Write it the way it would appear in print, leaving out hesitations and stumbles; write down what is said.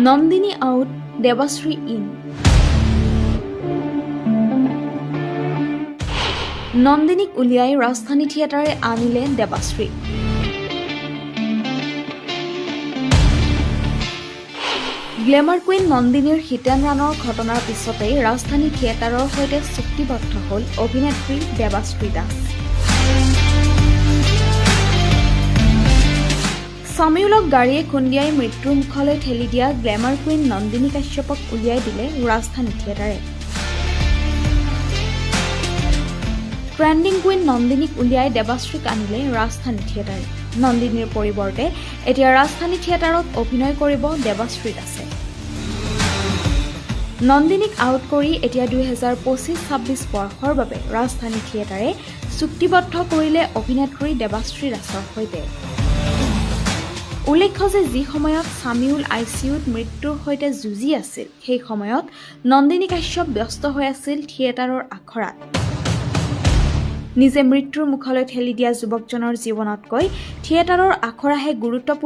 Nandini out, Debashree in. নন্দিনীক উলিয়াই ৰাজধানী থিয়েটাৰে আনিলে দেৱাশ্ৰী। গ্লেমাৰ কুইন নন্দিনীৰ হিট এণ্ড ৰানৰ ঘটনাৰ পিছতেই ৰাজধানী থিয়েটাৰৰ সৈতে চুক্তিবদ্ধ হ'ল অভিনেত্ৰী দেৱাশ্ৰী দাস। চামিউলক গাড়ীয়ে খুন্দিয়াই মৃত্যুৰ মুখলৈ ঠেলি দিয়া গ্লেমাৰ কুইন নন্দিনী কাশ্যপক উলিয়াই দিলে ৰাজধানী থিয়েটাৰে। ট্ৰেণ্ডিং কুইন নন্দিনীক উলিয়াই দেৱাশ্ৰীক আনিলে ৰাজধানী থিয়েটাৰে। নন্দিনীৰ পৰিৱৰ্তে এতিয়া ৰাজধানী থিয়েটাৰত অভিনয় কৰিব দেৱাশ্ৰী দাসে। নন্দিনীক আউট কৰি এতিয়া 2025-26 বৰ্ষৰ বাবে ৰাজধানী থিয়েটাৰে চুক্তিবদ্ধ কৰিলে অভিনেত্ৰী দেৱাশ্ৰী দাসৰ সৈতে। উল্লেখ্য যে যি সময়ত চামিউল ICUত মৃত্যুৰ সৈতে যুঁজি আছিল, সেই সময়ত নন্দিনী কাশ্যপ ব্যস্ত হৈ আছিল থিয়েটাৰৰ আখৰাত। নিজে মৃত্যুৰ মুখলৈ ঠেলি দিয়া যুৱকজনৰ জীৱনতকৈ থিয়েটাৰৰ আখৰাহে গুৰুত্বপূৰ্ণ